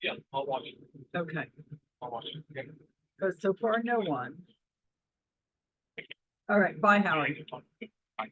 Yeah, I'll watch it. Okay, I'll watch it. Okay. but so far, no one. All right, bye, Howard. Bye.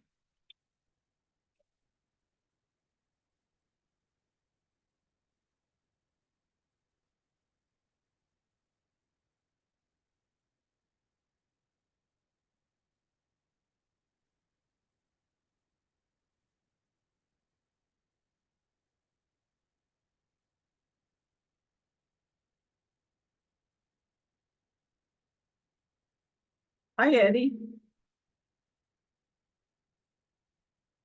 Hi, Eddie.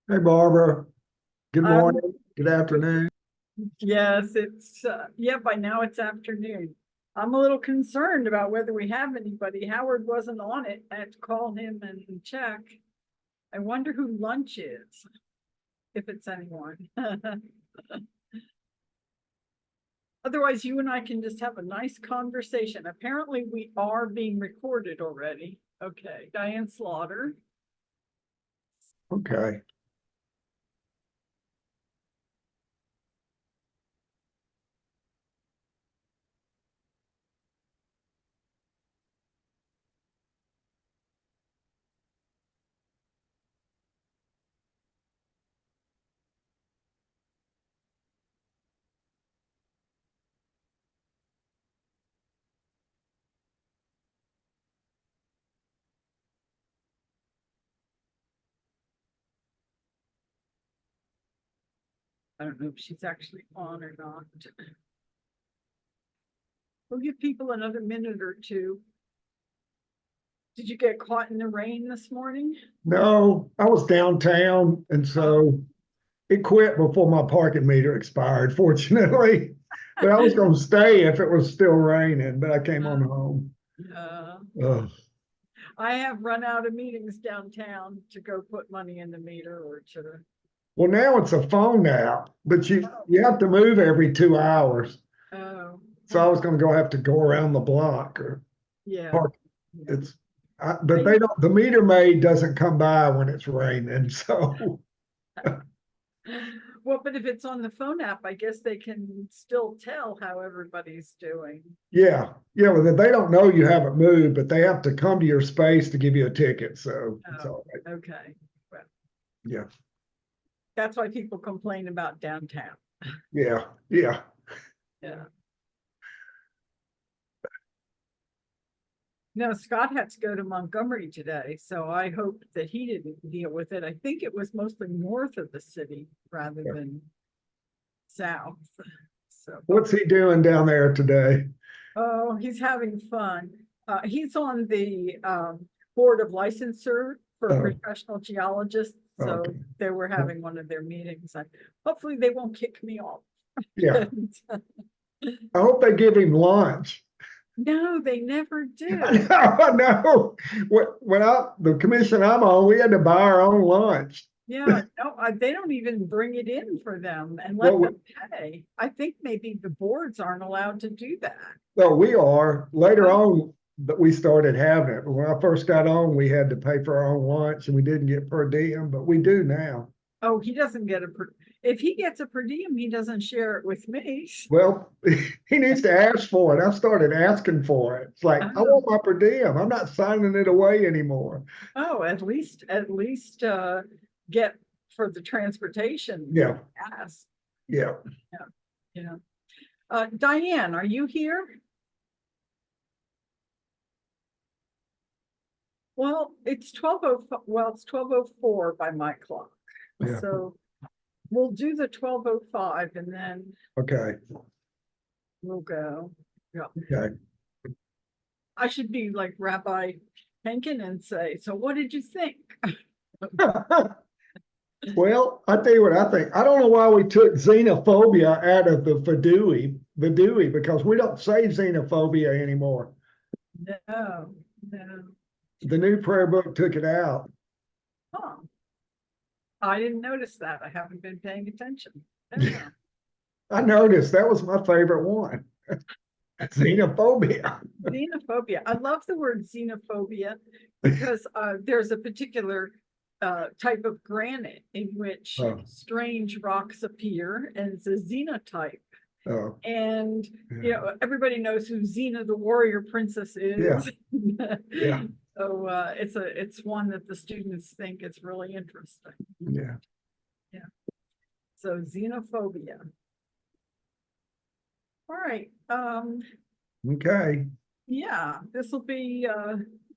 Hey, Barbara. Good Um, morning. Good afternoon. Yes, it's, yeah, by now it's afternoon. I'm a little concerned about whether we have anybody. Howard wasn't on it. I had to call him and check. I wonder who lunch is, if it's anyone. Otherwise, you and I can just have a nice conversation. Apparently, we are being recorded already. Okay, Diane Slaughter. Okay. I don't know if she's actually on or not. We'll give people another minute or two. Did you get caught in the rain this morning? No, I was downtown, and so it quit before my parking meter expired, fortunately. But I was going to stay if it was still raining, but I came on home. Ugh. I have run out of meetings downtown to go put money in the meter or to. Well, now it's a phone app, but you have to move every 2 hours. Oh. So I was going to have to go around the block or Yeah. park. It's, but they don't. The meter maid doesn't come by when it's raining, so. Well, but if it's on the phone app, I guess they can still tell how everybody's doing. Yeah, well, they don't know you haven't moved, but they have to come to your space to give you a ticket, so it's all right. Okay, well, Yeah, that's why people complain about downtown. yeah. Yeah. No, Scott had to go to Montgomery today, so I hope that he didn't deal with it. I think it was mostly north of the city rather than south. So What's he doing down there today? oh, he's having fun. He's on the board of licensure for professional geologists. So they were having one of their meetings. And hopefully they won't kick me off. Yeah. I hope they give him lunch. No, they never do. I know. When the commission I'm on, we had to buy our own lunch. Yeah, no, they don't even bring it in for them and let them pay. I think maybe the boards aren't allowed to do that. Well, we are. Later on, that we started having it. But when I first got on, we had to pay for our own lunch and we didn't get per diem, but we do now. Oh, he doesn't get if he gets a per diem, he doesn't share it with me. Well, he needs to ask for it. I started asking for it. It's like, I want my per diem. I'm not signing it away anymore. Oh, at least get for the transportation. Yeah. Yes. Yeah. Diane, are you here? Well, it's 12:04 by my clock. Yeah. So we'll do the 12:05 and then Okay. we'll go. Yeah. Okay. I should be like Rabbi Henkin and say, so what did you think? Well, I tell you what I think. I don't know why we took xenophobia out of the vidui, because we don't say xenophobia anymore. No. The new prayer book took it out. Huh. I didn't notice that. I haven't been paying attention. I noticed that was my favorite one. Xenophobia. Xenophobia. I love the word xenophobia because there's a particular type of granite in which strange rocks appear, and it's a xenotype. Oh, And, you know, everybody knows who Xena the warrior princess is. yeah, So it's one that the students think is really interesting. yeah. So xenophobia. All right. Okay. Yeah, this will be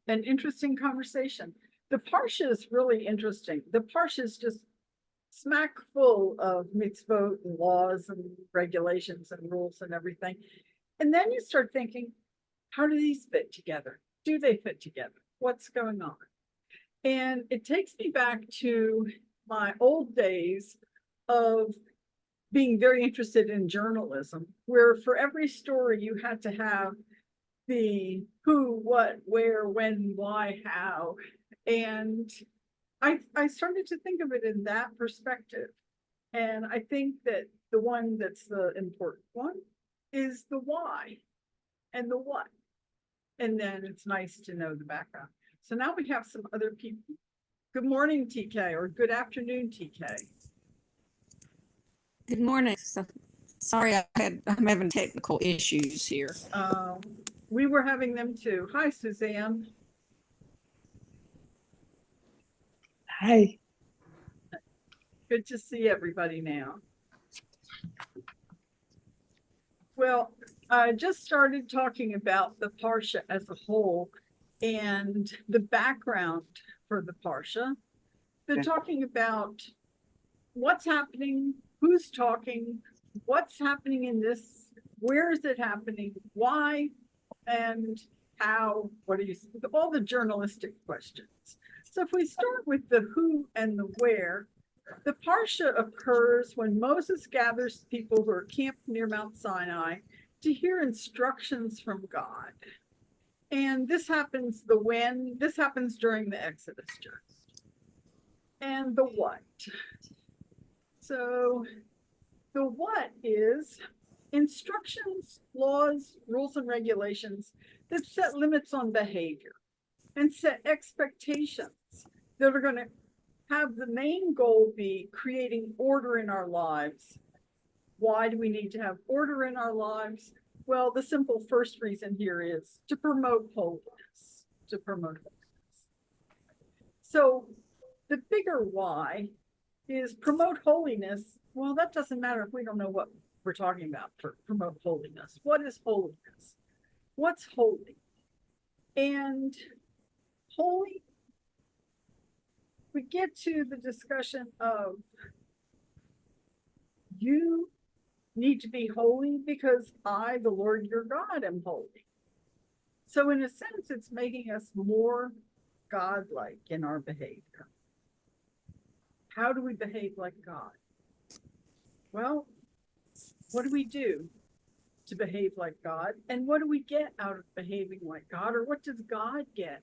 an interesting conversation. The Parsha is really interesting. The Parsha is just smack full of mitzvot and laws and regulations and rules and everything. And then you start thinking, how do these fit together? Do they fit together? What's going on? And it takes me back to my old days of being very interested in journalism, where for every story you had to have the who, what, where, when, why, how. And I started to think of it in that perspective. And I think that the one that's the important one is the why and the what. And then it's nice to know the background. So now we have some other people. Good morning, TK, or good afternoon, TK. Good morning. Sorry, I'm having technical issues here. We were having them too. Hi, Suzanne. Hi. Good to see everybody now. Well, I just started talking about the Parsha as a whole and the background for the Parsha. They're talking about what's happening, who's talking, what's happening in this, where is it happening, why, and how, what are you, all the journalistic questions. So if we start with the who and the where, the Parsha occurs when Moses gathers people who are camped near Mount Sinai to hear instructions from God. And this happens this happens during the Exodus journey. And the what? So the what is instructions, laws, rules, and regulations that set limits on behavior and set expectations that are going to have the main goal be creating order in our lives. Why do we need to have order in our lives? Well, the simple first reason here is to promote holiness, to promote holiness. So the bigger why is promote holiness. Well, that doesn't matter if we don't know what we're talking about for promote holiness. What is holiness? What's holy? And holy, we get to the discussion of you need to be holy because I, the Lord your God, am holy. So in a sense, it's making us more God-like in our behavior. How do we behave like God? Well, what do we do to behave like God? And what do we get out of behaving like God? Or what does God get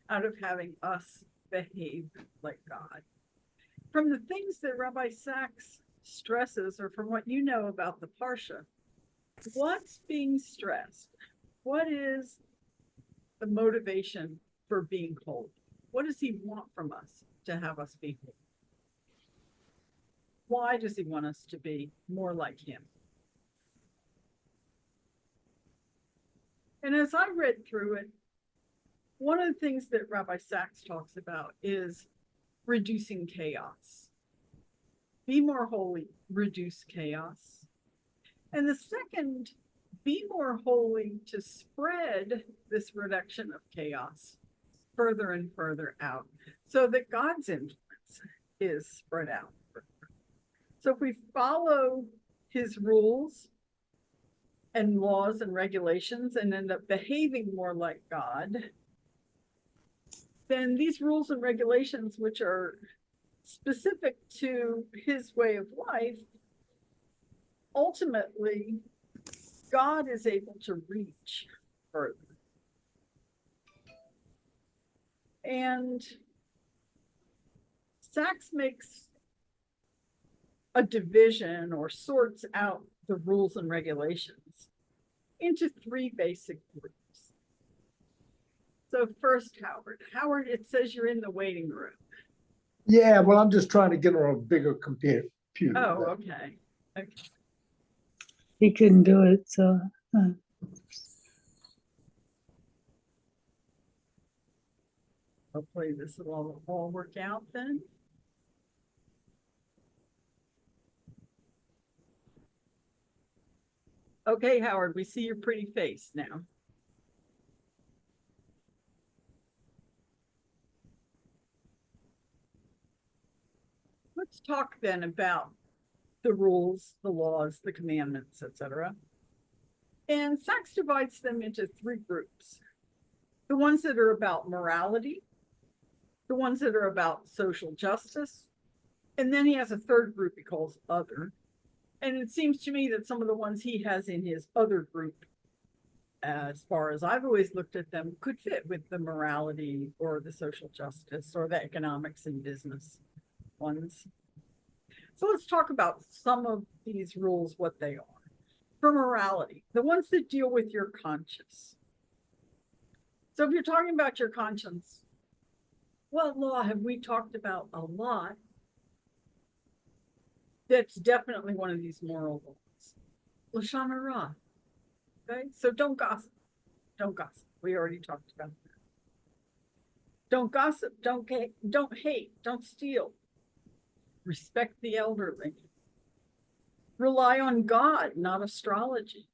out of having us behave like God? From the things that Rabbi Sacks stresses, or from what you know about the Parsha, what's being stressed? What is the motivation for being holy? What does he want from us to have us be holy? Why does he want us to be more like him? And as I read through it, one of the things that Rabbi Sacks talks about is reducing chaos. Be more holy, reduce chaos. And the second, be more holy to spread this reduction of chaos further and further out so that God's influence is spread out. So if we follow his rules and laws and regulations and end up behaving more like God, then these rules and regulations, which are specific to his way of life, ultimately, God is able to reach further. And Sacks makes a division or sorts out the rules and regulations into three basic groups. So first, Howard, it says you're in the waiting room. Yeah, well, I'm just trying to get on a bigger computer. Oh, okay. Okay. he couldn't do it. So Hopefully this will all work out then. Okay, Howard, we see your pretty face now. Let's talk then about the rules, the laws, the commandments, etc. And Sacks divides them into three groups. The ones that are about morality, the ones that are about social justice, and then he has a third group he calls other. And it seems to me that some of the ones he has in his other group, as far as I've always looked at them, could fit with the morality or the social justice or the economics and business ones. So let's talk about some of these rules, what they are. For morality, the ones that deal with your conscience. So if you're talking about your conscience, what law have we talked about a lot? That's definitely one of these moral laws. Lashon hara. Okay, so don't gossip. Don't gossip. We already talked about that. Don't gossip. Don't hate. Don't steal. Respect the elderly. Rely on God, not astrology.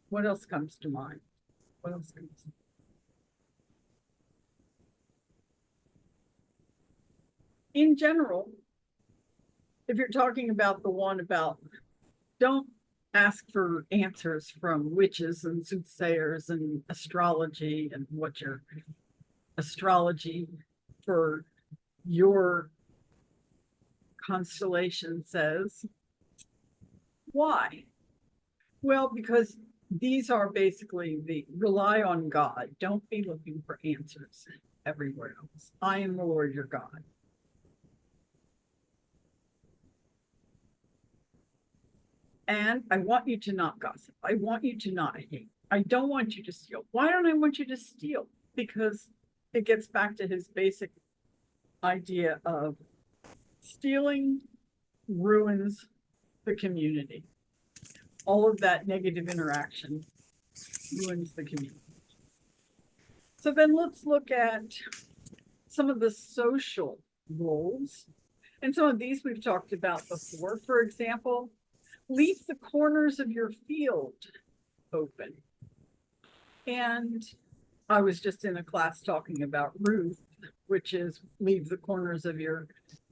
What else comes to mind? What else comes to mind? In general, if you're talking about the one about don't ask for answers from witches and soothsayers and astrology and what your astrology for your constellation says. Why? Well, because these are basically the rely on God. Don't be looking for answers everywhere else. I am the Lord your God. And I want you to not gossip. I want you to not hate. I don't want you to steal. Why don't I want you to steal? Because it gets back to his basic idea of stealing ruins the community. All of that negative interaction ruins the community. So then let's look at some of the social roles. And some of these we've talked about before. For example, leave the corners of your field open. And I was just in a class talking about Ruth, which is leave the corners of your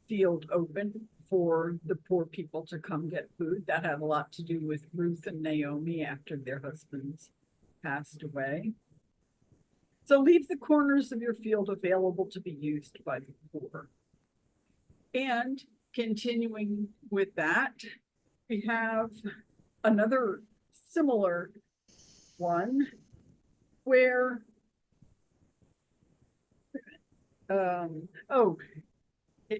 field open for the poor people to come get food. That had a lot to do with Ruth and Naomi after their husbands passed away. So leave the corners of your field available to be used by the poor. And continuing with that, we have another similar one where,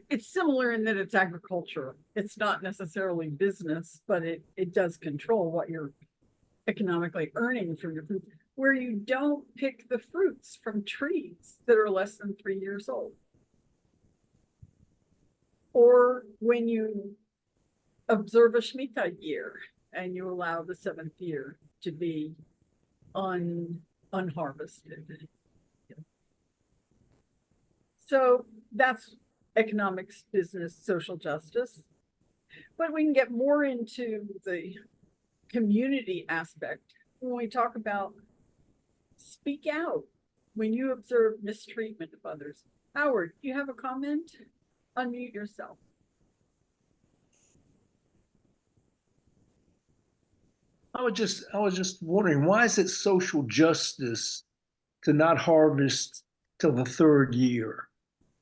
it's similar in that it's agricultural. It's not necessarily business, but it does control what you're economically earning from your food, where you don't pick the fruits from trees that are less than 3 years old. Or when you observe a Shemitah year and you allow the 7th year to be unharvested. So that's economics, business, social justice. But we can get more into the community aspect when we talk about speak out when you observe mistreatment of others. Howard, you have a comment? Unmute yourself. I was just wondering, why is it social justice to not harvest till the 3rd year?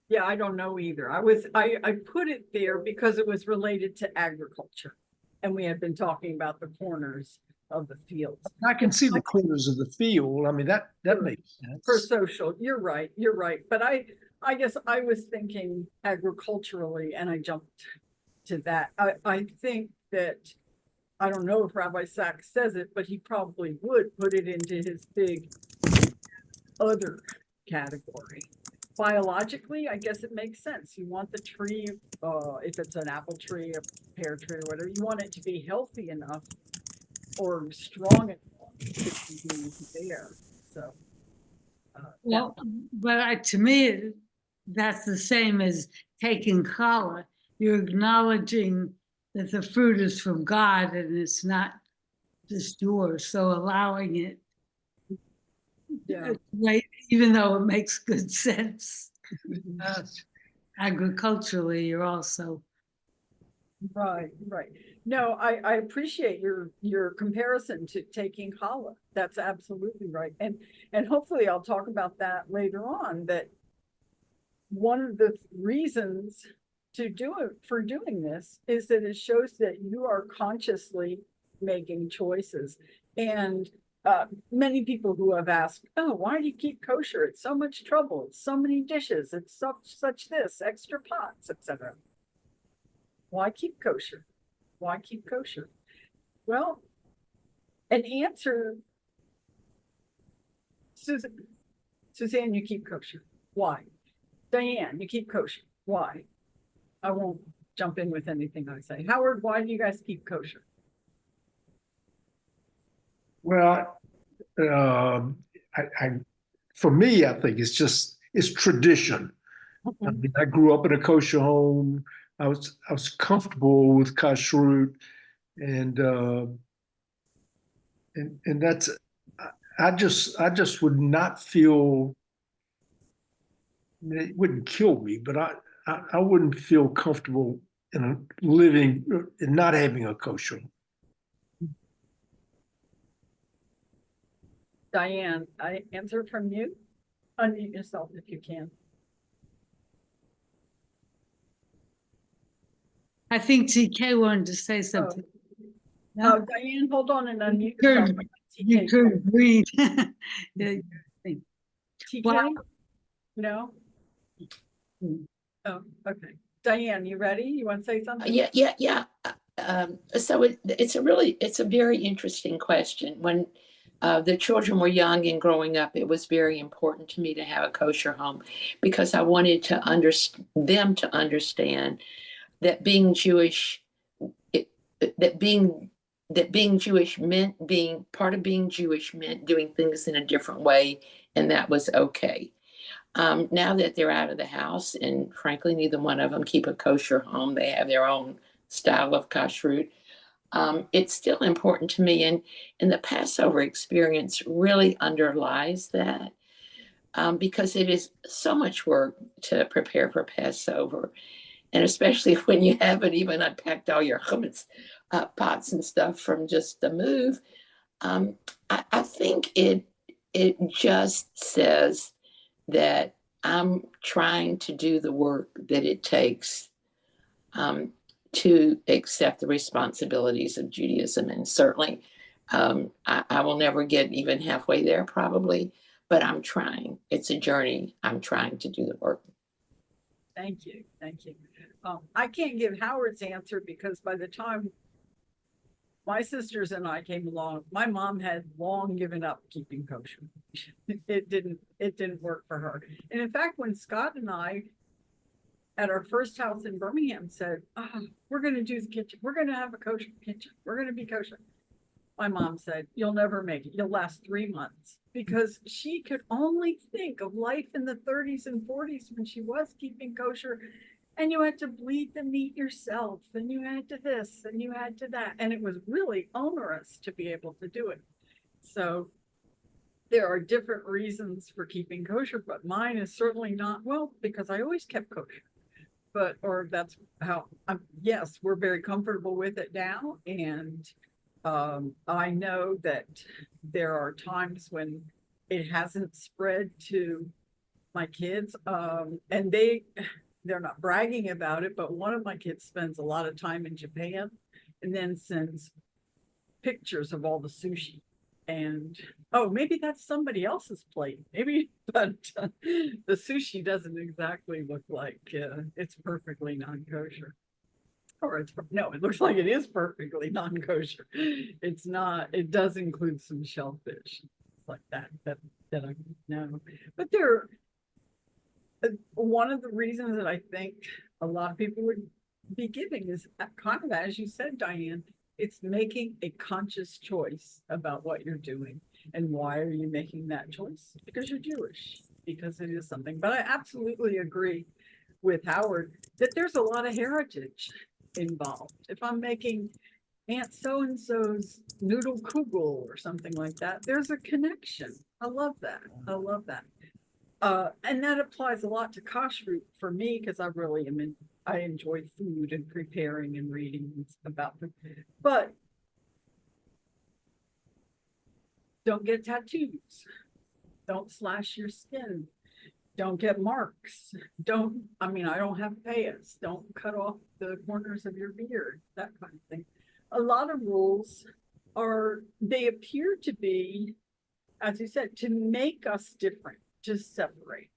Yeah, I don't know either. I put it there because it was related to agriculture. And we had been talking about the corners of the fields. I can see the corners of the field. I mean, that makes sense. For social, you're right. But I guess I was thinking agriculturally and I jumped to that. I think that, I don't know if Rabbi Sacks says it, but he probably would put it into his big other category. biologically, I guess it makes sense. You want the tree, if it's an apple tree, a pear tree, or whatever, you want it to be healthy enough or strong enough to be there. So. Well, but to me, that's the same as taking challah. You're acknowledging that the fruit is from God and it's not just yours. So allowing it, Yeah. right, even though it makes good sense. Agriculturally, you're also. Right. No, I appreciate your comparison to taking challah. That's absolutely right. And hopefully I'll talk about that later on, that one of the reasons for doing this is that it shows that you are consciously making choices. And many people who have asked, oh, why do you keep kosher? It's so much trouble. It's so many dishes. It's such this, extra pots, etc. Why keep kosher? Why keep kosher? Well, an answer, Suzanne, you keep kosher. Why? Diane, you keep kosher. Why? I won't jump in with anything I say. Howard, why do you guys keep kosher? Well, for me, I think it's tradition. I mean, I grew up in a kosher home. I was comfortable with kashrut, and that's I just would not feel. I mean, it wouldn't kill me, but I wouldn't feel comfortable in living and not having a kosher. Diane, I answer from you. Unmute yourself if you can. I think TK wanted to say something. Oh, Diane, hold on and unmute You yourself. You could read. Yeah, TK? Well- No? Hmm. Oh, okay. Diane, you ready? You want to say something? Yeah. So it's a very interesting question. When the children were young and growing up, it was very important to me to have a kosher home because I wanted them to understand that being Jewish, that being Jewish meant being part of being Jewish meant doing things in a different way, and that was okay. Now that they're out of the house, and frankly, neither one of them keep a kosher home, they have their own style of kashrut. It's still important to me, and the Passover experience really underlies that because it is so much work to prepare for Passover, and especially when you haven't even unpacked all your chametz pots and stuff from just the move. I think it just says that I'm trying to do the work that it takes to accept the responsibilities of Judaism. And certainly, I will never get even halfway there, probably, but I'm trying. It's a journey. I'm trying to do the work. Thank you. I can't give Howard's answer because by the time my sisters and I came along, my mom had long given up keeping kosher. It didn't work for her. And in fact, when Scott and I at our first house in Birmingham said, we're going to do the kitchen. We're going to have a kosher kitchen. We're going to be kosher. My mom said, you'll never make it. You'll last 3 months, because she could only think of life in the 30s and 40s when she was keeping kosher. And you had to bleed the meat yourself, and you had to this, and you had to that. And it was really onerous to be able to do it. So there are different reasons for keeping kosher, but mine is certainly not, well, because I always kept kosher. Or that's how, yes, we're very comfortable with it now. And I know that there are times when it hasn't spread to my kids, and they're not bragging about it, but one of my kids spends a lot of time in Japan and then sends pictures of all the sushi. And maybe that's somebody else's plate, maybe, but the sushi doesn't exactly look like it's perfectly non-kosher. Or it looks like it is perfectly non-kosher. It's not. It does include some shellfish like that I know. But one of the reasons that I think a lot of people would be giving is kind of, as you said, Diane, it's making a conscious choice about what you're doing. And why are you making that choice? Because you're Jewish, because it is something. But I absolutely agree with Howard that there's a lot of heritage involved. If I'm making Aunt so-and-so's noodle kugel or something like that, there's a connection. I love that. I love that. And that applies a lot to kashrut for me, because I really am in, I enjoy food and preparing and reading about food. But don't get tattoos. Don't slash your skin. Don't get marks. Don't, I mean, I don't have payas. Don't cut off the corners of your beard, that kind of thing. A lot of rules are, they appear to be, as you said, to make us different, to separate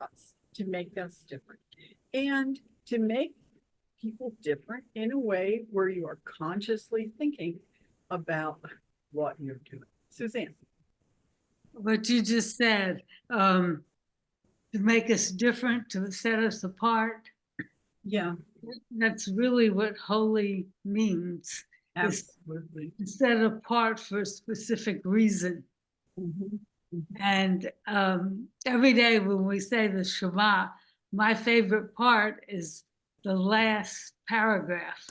us, to make us different, and to make people different in a way where you are consciously thinking about what you're doing. Suzanne. What you just said, to make us different, to set us apart. Yeah, That's really what holy means. Is absolutely. set apart for a specific reason. Mhm. And every day when we say the Shema, my favorite part is the last paragraph.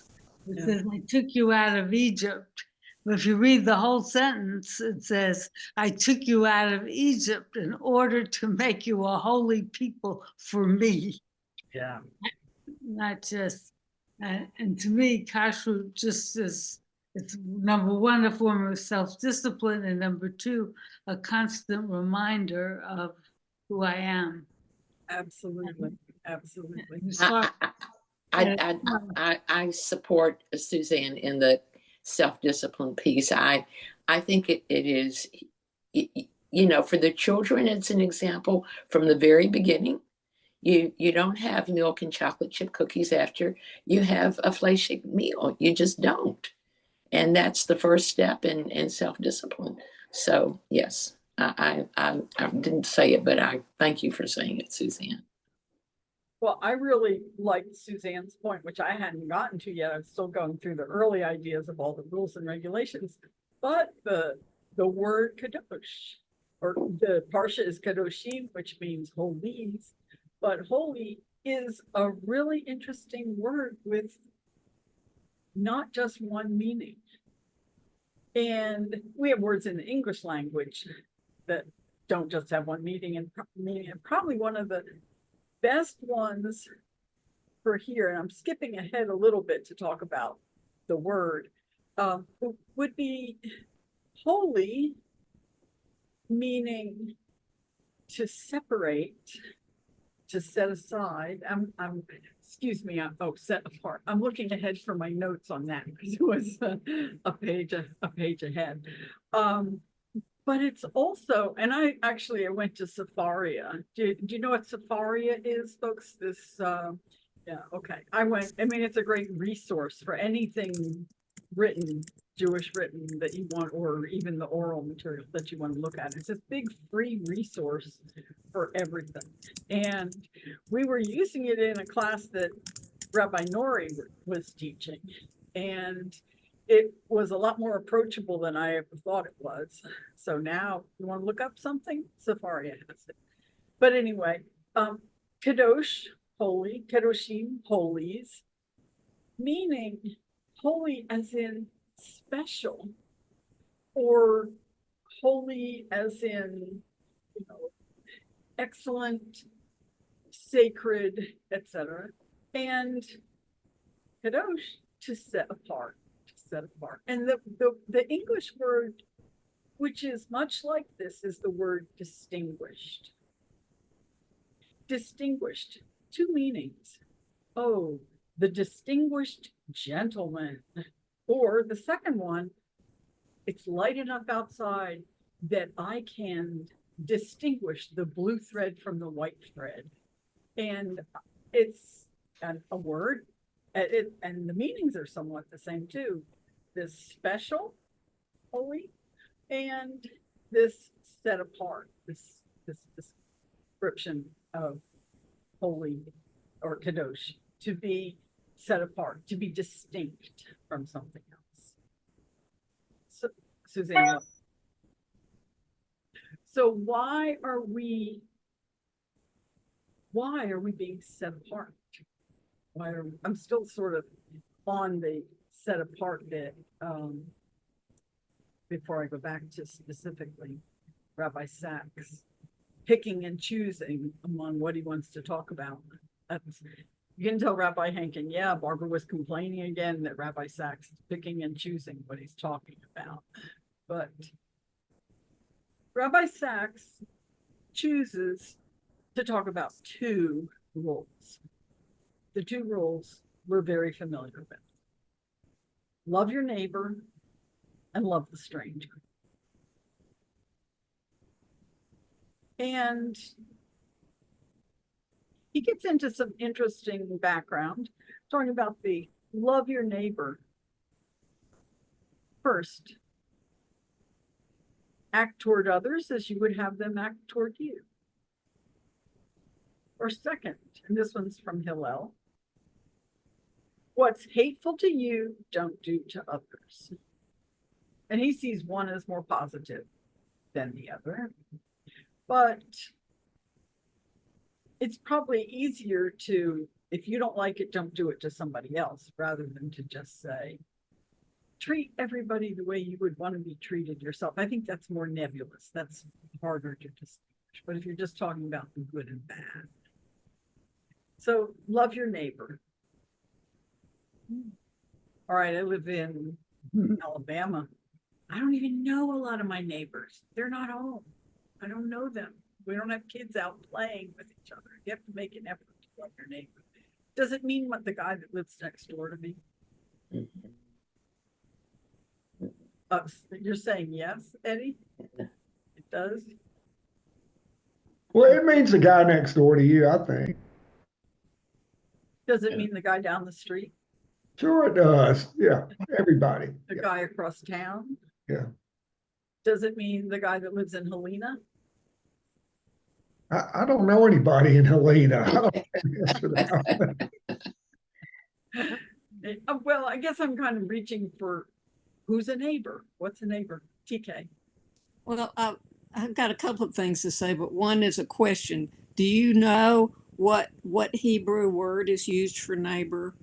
It Yeah. says, I took you out of Egypt. But if you read the whole sentence, it says, I took you out of Egypt in order to make you a holy people for me. Yeah. Not just, and to me, kashrut just is, it's number one, a form of self-discipline, and number two, a constant reminder of who I am. Absolutely. Absolutely. As far I support Suzanne in the self-discipline piece. I think it is, you know, for the children, it's an example from the very beginning. You don't have milk and chocolate chip cookies after you have a fleshig meal. You just don't. And that's the first step in self-discipline. So yes, I didn't say it, but I thank you for saying it, Suzanne. Well, I really liked Suzanne's point, which I hadn't gotten to yet. I'm still going through the early ideas of all the rules and regulations. But the word kadosh, or the parsha is kadoshim, which means holies. But holy is a really interesting word with not just one meaning. And we have words in the English language that don't just have one meaning, and probably one of the best ones for here, and I'm skipping ahead a little bit to talk about the word, would be holy, meaning to separate, to set aside. Excuse me, set apart. I'm looking ahead for my notes on that because it was a page ahead. But it's also, and I went to Safaria. Do you know what Safaria is, folks? This, yeah, okay. I mean, it's a great resource for anything written, Jewish written that you want, or even the oral material that you want to look at. It's a big free resource for everything. And we were using it in a class that Rabbi Nori was teaching. And it was a lot more approachable than I ever thought it was. So now you want to look up something, Safaria has it. But anyway, kadosh, holy, kadoshim, holies, meaning holy as in special, or holy as in, you know, excellent, sacred, etc. And kadosh, to set apart. Set apart. And the English word, which is much like this, is the word distinguished. Distinguished, two meanings. Oh, the distinguished gentleman. Or the second one, it's light enough outside that I can distinguish the blue thread from the white thread. And it's a word, and the meanings are somewhat the same too. This special, holy, and this set apart, this description of holy or kadosh, to be set apart, to be distinct from something else. So, Suzanne, so why are we being set apart? I'm still sort of on the set apart bit, before I go back to specifically Rabbi Sacks picking and choosing among what he wants to talk about. You can tell Rabbi Hankin, yeah, Barbara was complaining again that Rabbi Sacks is picking and choosing what he's talking about. But Rabbi Sacks chooses to talk about two rules. The two rules we're very familiar with. Love your neighbor and love the stranger. And he gets into some interesting background, talking about the love your neighbor. First, act toward others as you would have them act toward you. Or second, and this one's from Hillel, what's hateful to you, don't do to others. And he sees one as more positive than the other. But it's probably easier to, if you don't like it, don't do it to somebody else, rather than to just say, treat everybody the way you would want to be treated yourself. I think that's more nebulous. That's harder to distinguish. But if you're just talking about the good and bad. So love your neighbor. All right, I live in Alabama. I don't even know a lot of my neighbors. They're not home. I don't know them. We don't have kids out playing with each other. You have to make an effort to love your neighbor. Does it mean what the guy that lives next door to me? You're saying yes, Eddie? It does? Well, it means the guy next door to you, I think. Does it mean the guy down the street? Sure it does. Yeah, everybody. The Yeah. guy across town? Yeah. Does it mean the guy that lives in Helena? I don't know anybody in Helena. I don't answer that. Well, I guess I'm kind of reaching for who's a neighbor? What's a neighbor? TK. Well, I've got a couple of things to say, but one is a question. Do you know what Hebrew word is used for neighbor?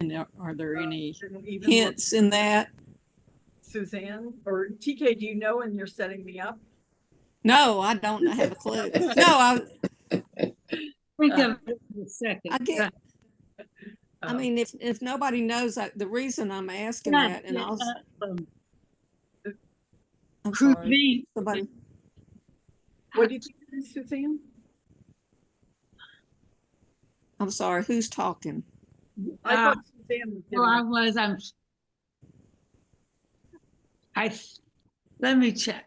And are there any hints in that? Suzanne or TK, do you know, and you're setting me up? No, I don't have a clue. No, Think of it in a second. I get. I mean, if nobody knows, the reason I'm asking that, and I'm sorry, somebody. What do you think it is, Suzanne? I'm sorry, who's talking? I thought Suzanne was well, let me check.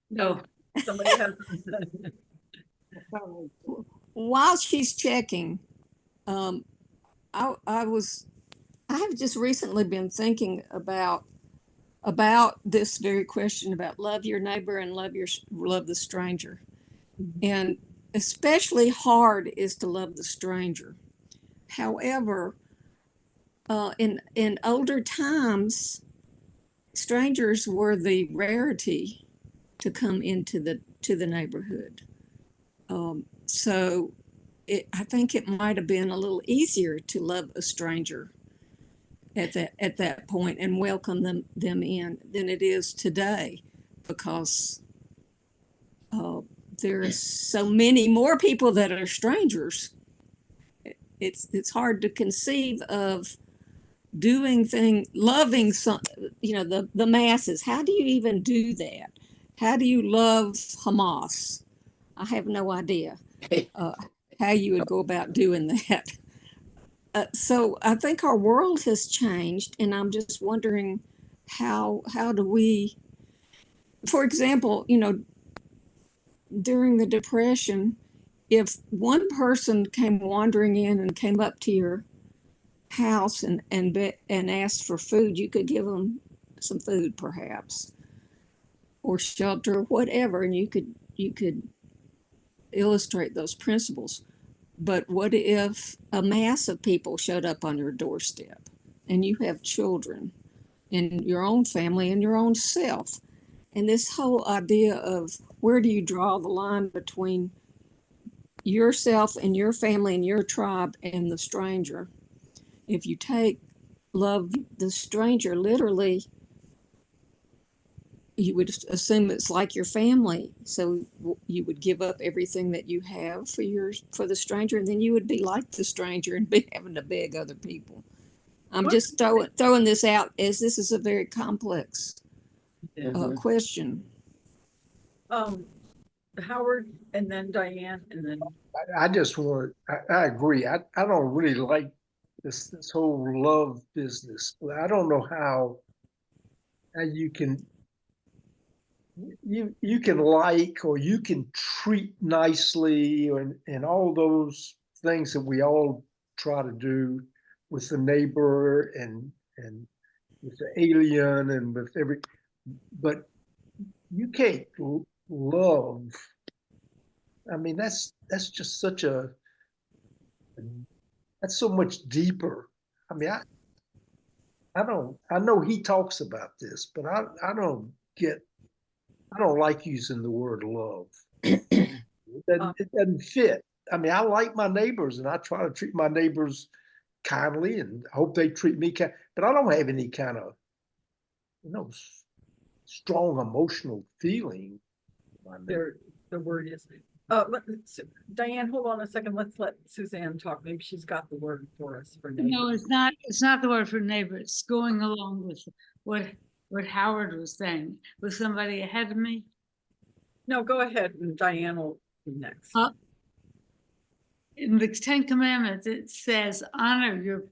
No. Somebody has. While she's checking, I have just recently been thinking about this very question about love your neighbor and love the stranger. And especially hard is to love the stranger. However, in older times, strangers were the rarity to come into the neighborhood. So I think it might have been a little easier to love a stranger at that point and welcome them in than it is today, because there's so many more people that are strangers. It's hard to conceive of loving some, the masses. How do you even do that? How do you love Hamas? I have no idea how you would go about doing that. So I think our world has changed, and I'm just wondering how do we, for example, during the Depression, if one person came wandering in and came up to your house and asked for food, you could give them some food, perhaps, or shelter, whatever, and you could illustrate those principles. But what if a mass of people showed up on your doorstep and you have children and your own family and your own self? And this whole idea of where do you draw the line between yourself and your family and your tribe and the stranger? If you take love the stranger literally, you would assume it's like your family. So you would give up everything that you have for the stranger, and then you would be like the stranger and be having to beg other people. I'm What- just throwing this out as this is a very complex Mhm. question. Howard and then Diane and then, I just want, I agree. I don't really like this whole love business. I don't know how you can you can like or you can treat nicely and all those things that we all try to do with the neighbor and with the alien and with but you can't love. I mean, that's just such that's so much deeper. I mean, I know he talks about this, but I don't get, I don't like using the word love. It doesn't fit. I mean, I like my neighbors and I try to treat my neighbors kindly and hope they treat me kind, but I don't have any kind of, you know, strong emotional feeling. the word is, Diane, hold on a second. Let's let Suzanne talk. Maybe she's got the word for us for neighbor. No, it's not the word for neighbor. It's going along with what Howard was saying. Was somebody ahead of me? No, go ahead and Diane will be next. In the Ten Commandments, it says honor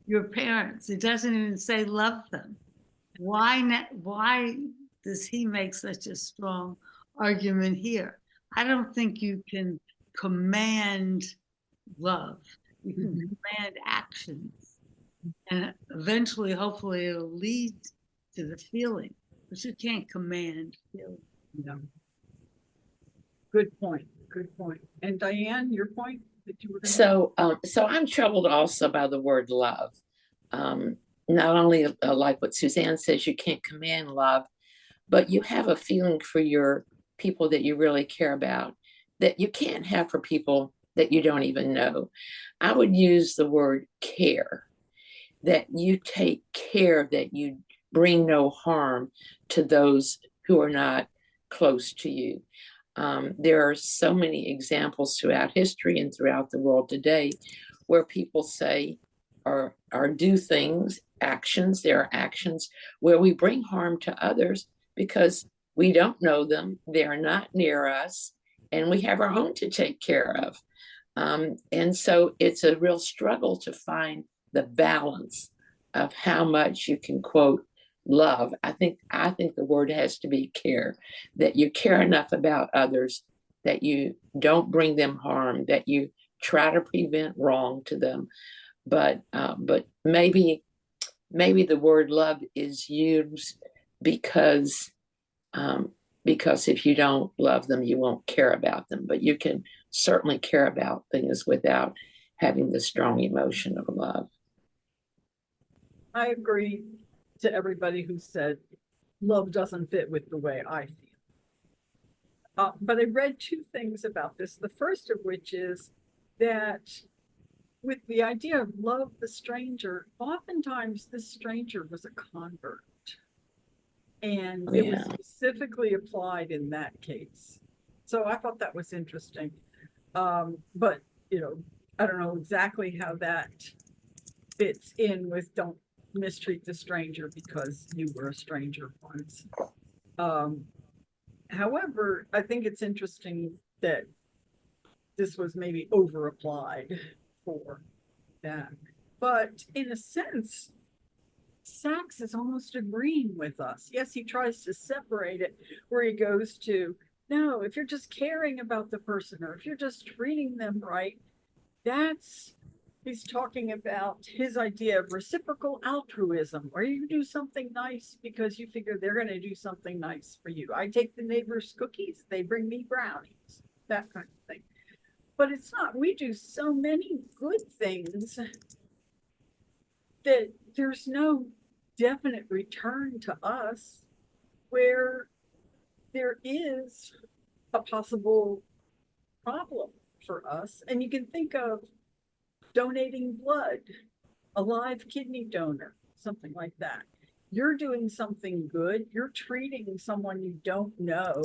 your parents. It doesn't even say love them. Why does he make such a strong argument here? I don't think you can command love. You can command actions. And eventually, hopefully, it'll lead to the feeling. But you can't command feeling. No. Good point. Good point. And Diane, your point that you were going to. So I'm troubled also by the word love. Not only like what Suzanne says, you can't command love, but you have a feeling for your people that you really care about that you can't have for people that you don't even know. I would use the word care, that you take care that you bring no harm to those who are not close to you. There are so many examples throughout history and throughout the world today where people say or do things, actions, there are actions where we bring harm to others because we don't know them, they're not near us, and we have our own to take care of. And so it's a real struggle to find the balance of how much you can quote love. I think the word has to be care, that you care enough about others that you don't bring them harm, that you try to prevent wrong to them. But maybe the word love is used because if you don't love them, you won't care about them. But you can certainly care about things without having the strong emotion of love. I agree to everybody who said love doesn't fit with the way I feel. But I read two things about this. The first of which is that with the idea of love the stranger, oftentimes this stranger was a convert. And it was specifically applied in that case. So I thought that was interesting. But, you know, I don't know exactly how that fits in with don't mistreat the stranger because you were a stranger once. However, I think it's interesting that this was maybe over applied for that. But in a sense, Sacks is almost agreeing with us. Yes, he tries to separate it where he goes to, no, if you're just caring about the person or if you're just treating them right, he's talking about his idea of reciprocal altruism, where you do something nice because you figure they're going to do something nice for you. I take the neighbor's cookies, they bring me brownies, that kind of thing. But it's not, we do so many good things that there's no definite return to us where there is a possible problem for us. And you can think of donating blood, a live kidney donor, something like that. You're doing something good. You're treating someone you don't know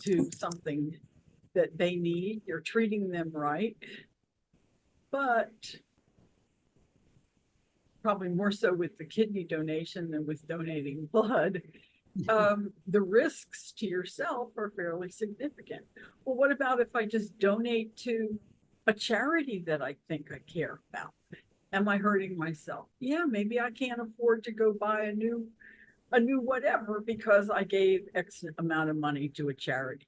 to something that they need. You're treating them right. But probably more so with the kidney donation than with donating blood, the risks to yourself are fairly significant. Well, what about if I just donate to a charity that I think I care about? Am I hurting myself? Yeah, maybe I can't afford to go buy a new whatever because I gave X amount of money to a charity.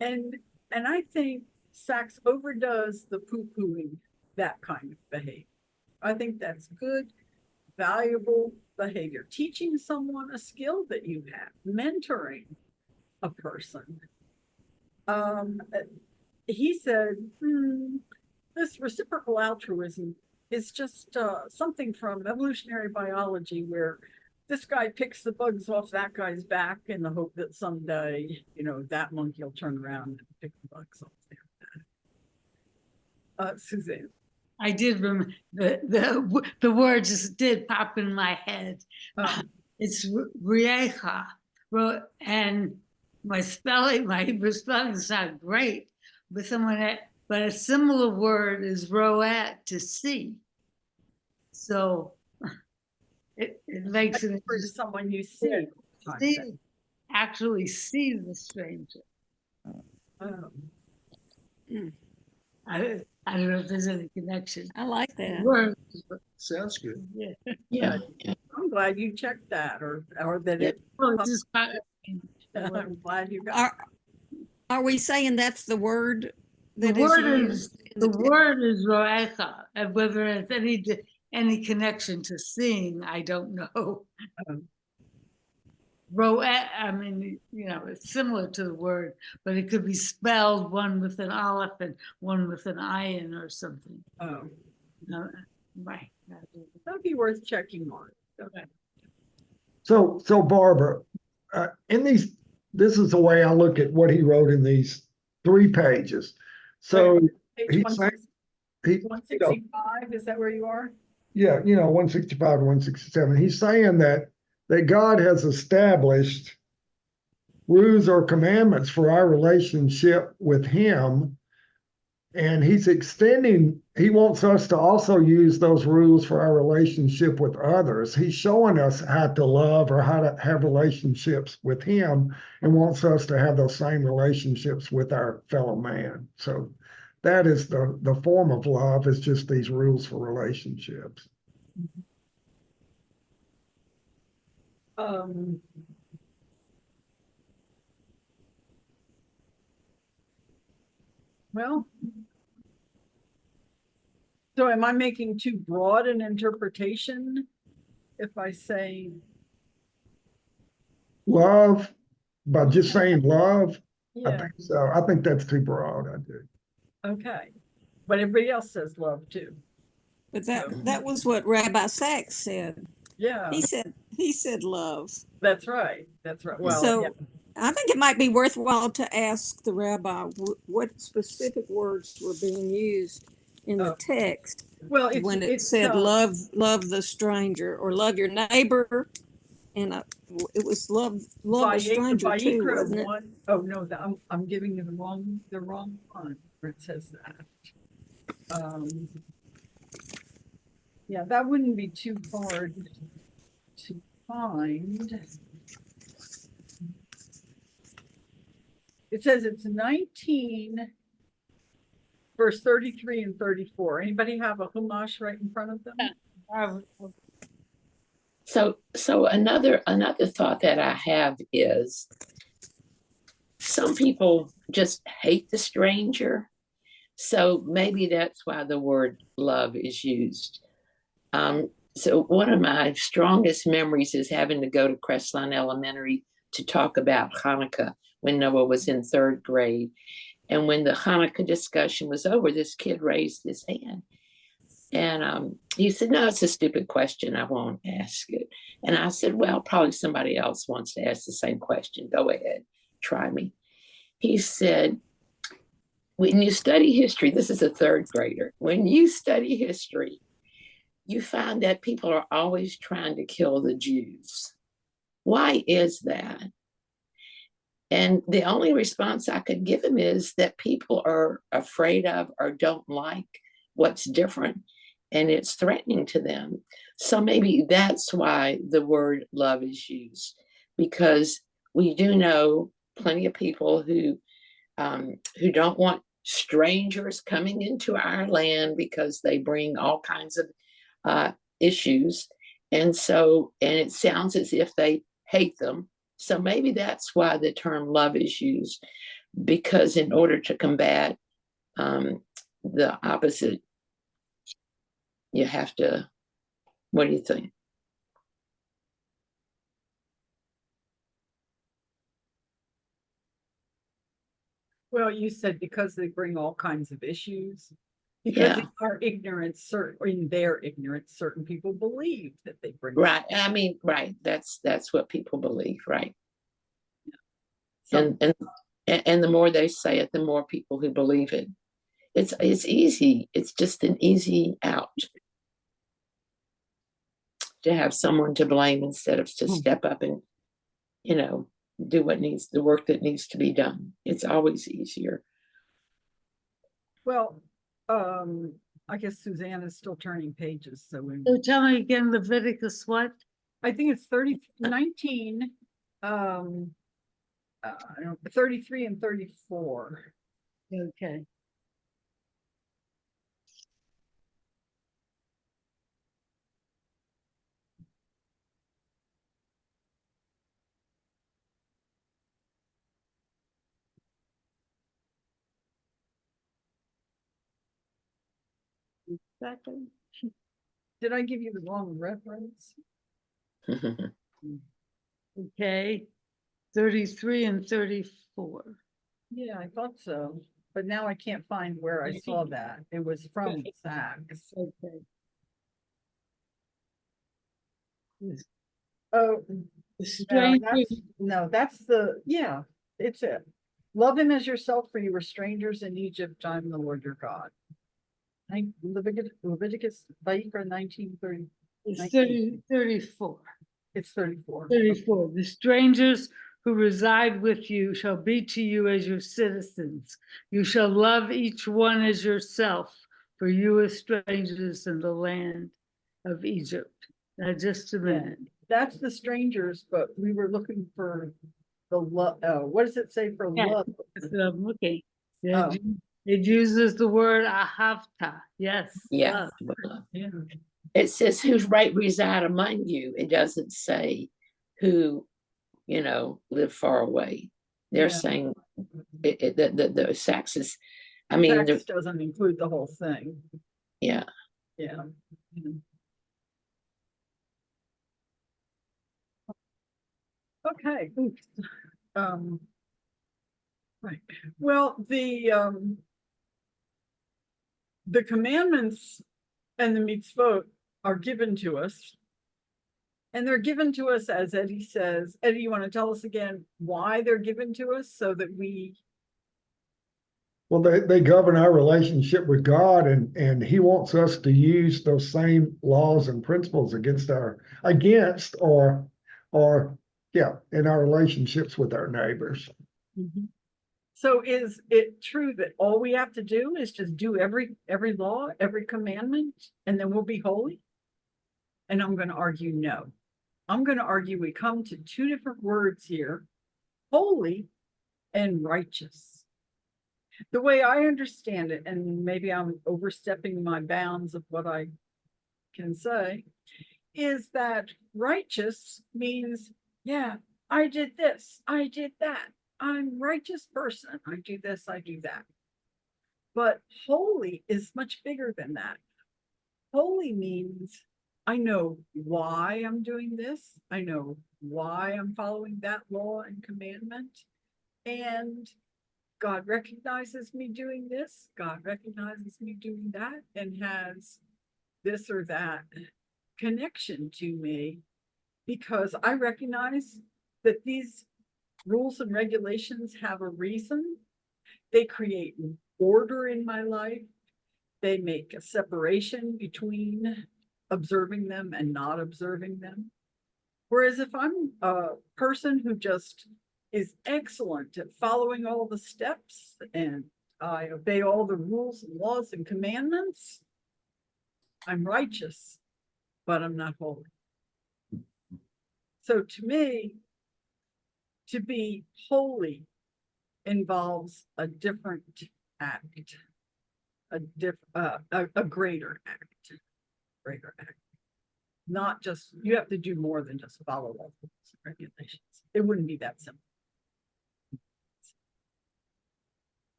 And I think Sacks overdoes the poo-pooing that kind of behavior. I think that's good, valuable behavior. Teaching someone a skill that you have, mentoring a person. He said, this reciprocal altruism is just something from evolutionary biology where this guy picks the bugs off that guy's back in the hope that someday, that monkey will turn around and pick the bugs off their back. Suzanne. I did remember the word just did pop in my head. It's riecha, and my Hebrew spelling is not great, but but a similar word is roet, to see. So it makes it for someone you see. Actually see the stranger. I don't know if there's any connection. I like that. Word. Sounds good. Yeah. I'm glad you checked that, or that Yeah. it. I'm glad you got. Are we saying that's the word that The is word used? the word is roecha, and whether it's any connection to seeing, I don't know. Roet, I mean, it's similar to the word, but it could be spelled one with an aleph and one with an ayin or something. Oh, Right. that'd be worth checking on. Okay. So Barbara, this is the way I look at what he wrote in these 3 pages. So Page he's saying, 165, is that where you are? yeah, 165 to 167. He's saying that God has established rules or commandments for our relationship with him. And he wants us to also use those rules for our relationship with others. He's showing us how to love or how to have relationships with him, and wants us to have those same relationships with our fellow man. So that is the form of love, is just these rules for relationships. Well, so am I making too broad an interpretation if I say love, by just saying love? I yeah, think so. I think that's too broad. I do. okay, but everybody else says love too. But that was what Rabbi Sacks said. Yeah, He said love. that's right. Well, So yeah. I think it might be worthwhile to ask the rabbi what specific words were being used in the text Well, when it said love the stranger, or love your neighbor, and it was love a stranger too, wasn't it? Oh no, I'm giving you the wrong one where it says that. Yeah, that wouldn't be too hard to find. It says it's 19, verse 33 and 34. Anybody have a Chumash right in front of them? So another thought that I have is, some people just hate the stranger. So maybe that's why the word love is used. So one of my strongest memories is having to go to Crestline Elementary to talk about Hanukkah when Noah was in 3rd grade. And when the Hanukkah discussion was over, this kid raised his hand. And he said, no, it's a stupid question. I won't ask it. And I said, well, probably somebody else wants to ask the same question. Go ahead, try me. He said, when you study history, this is a third grader, when you study history, you find that people are always trying to kill the Jews. Why is that? And the only response I could give him is that people are afraid of or don't like what's different, and it's threatening to them. So maybe that's why the word love is used, because we do know plenty of people who don't want strangers coming into our land because they bring all kinds of issues. And it sounds as if they hate them. So maybe that's why the term love is used, because in order to combat the opposite, you have to, what do you think? Well, you said because they bring all kinds of issues. Because Yeah. in their ignorance, certain people believe that they bring. Right. I mean, right. That's what people believe, right? So, And the more they say it, the more people who believe it. It's easy. It's just an easy out to have someone to blame instead of to step up and, do the work that needs to be done. It's always easier. well, I guess Suzanne is still turning pages, so So tell me again, Leviticus what? I think it's 19, 33 and 34. Okay. Second. Did I give you the wrong reference? Okay, 33 and 34. Yeah, I thought so, but now I can't find where I saw that. It was from Sacks. Okay. Oh, The strangers, that's it's it. Love him as yourself, for you were strangers in Egypt. I'm the Lord your God. Leviticus, Vayikra 19:30. it's 34. It's 34. 34. The strangers who reside with you shall be to you as your citizens. You shall love each one as yourself, for you are strangers in the land of Egypt. Now, just a minute. That's the strangers, but we were looking for the love. What does it say for Yeah. love? That's what I'm looking. Oh. It uses the word ahavta. Yes. Yeah. Love. Yeah. It says whose right reside among you. It doesn't say who, live far away. They're saying the Sacks is, I mean, Sacks doesn't include the whole thing. Yeah. Yeah. Okay. Oops. Right. Well, the commandments and the mitzvot are given to us. And they're given to us, as Eddie says. Eddie, you want to tell us again why they're given to us so that we. Well, they govern our relationship with God, and He wants us to use those same laws and principles in our relationships with our neighbors. So is it true that all we have to do is just do every law, every commandment, and then we'll be holy? And I'm going to argue no. I'm going to argue we come to two different words here, holy and righteous. The way I understand it, and maybe I'm overstepping my bounds of what I can say, is that righteous means, yeah, I did this, I did that. I'm a righteous person. I do this, I do that. But holy is much bigger than that. Holy means I know why I'm doing this. I know why I'm following that law and commandment. And God recognizes me doing this, God recognizes me doing that, and has this or that connection to me because I recognize that these rules and regulations have a reason. They create order in my life. They make a separation between observing them and not observing them. Whereas if I'm a person who just is excellent at following all the steps and I obey all the rules and laws and commandments, I'm righteous, but I'm not holy. So to me, to be holy involves a different act, a greater act. Not just, you have to do more than just follow all the rules and regulations. It wouldn't be that simple.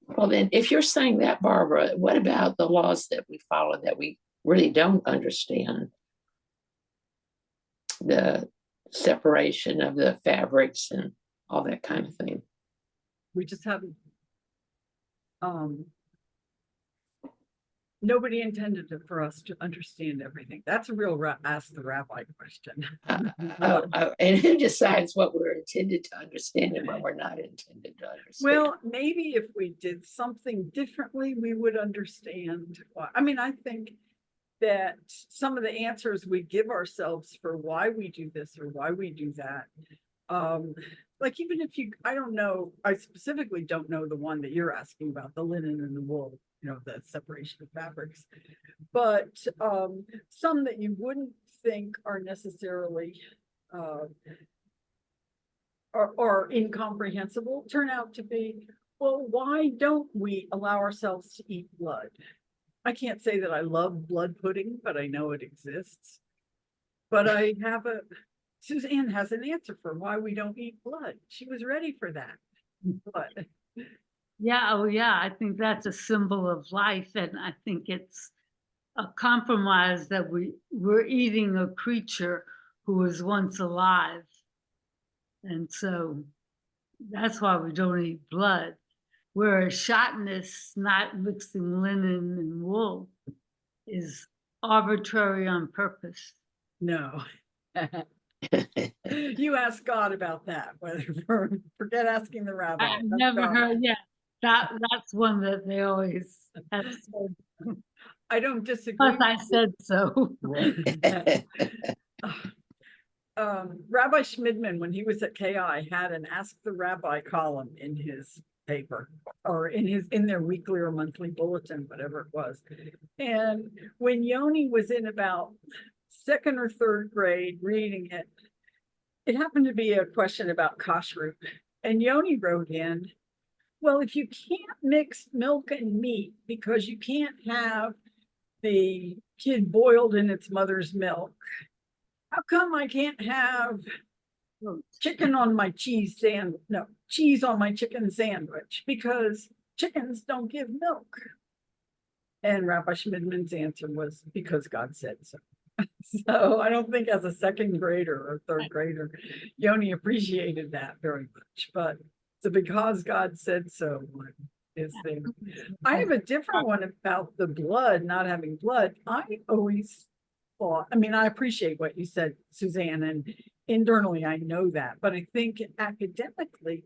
Well, then, if you're saying that, Barbara, what about the laws that we follow that we really don't understand? The separation of the fabrics and all that kind of thing. We just haven't, nobody intended it for us to understand everything. That's a real ask the rabbi question. And who decides what we're intended to understand and what we're not intended to understand? Well, maybe if we did something differently, we would understand. I mean, I think that some of the answers we give ourselves for why we do this or why we do that, like even if you, I don't know, I specifically don't know the one that you're asking about, the linen and the wool, you know, the separation of fabrics, but some that you wouldn't think are necessarily are incomprehensible turn out to be, well, why don't we allow ourselves to eat blood? I can't say that I love blood pudding, but I know it exists. But I have Suzanne has an answer for why we don't eat blood. She was ready for that. But Yeah, oh yeah, I think that's a symbol of life, and I think it's a compromise that we're eating a creature who was once alive. And so that's why we don't eat blood. Whereas shotness, not mixing linen and wool, is arbitrary on purpose. no. You ask God about that, whether forget asking the rabbi. I've That's never God. heard, yeah, that's one that they always have said. I don't disagree. Plus I said so. Rabbi Schmidman, when he was at KI, had an Ask the Rabbi column in his paper or in their weekly or monthly bulletin, whatever it was. And when Yoni was in about second or third grade reading it, it happened to be a question about kashrut. And Yoni wrote in, well, if you can't mix milk and meat because you can't have the kid boiled in its mother's milk, how come I can't have chicken on my cheese sandwich? No, cheese on my chicken sandwich because chickens don't give milk. And Rabbi Schmidman's answer was because God said so. So I don't think as a second grader or third grader, Yoni appreciated that very much, but the because God said so is there. I have a different one about the blood, not having blood. I always thought, I mean, I appreciate what you said, Suzanne, and internally I know that, but I think academically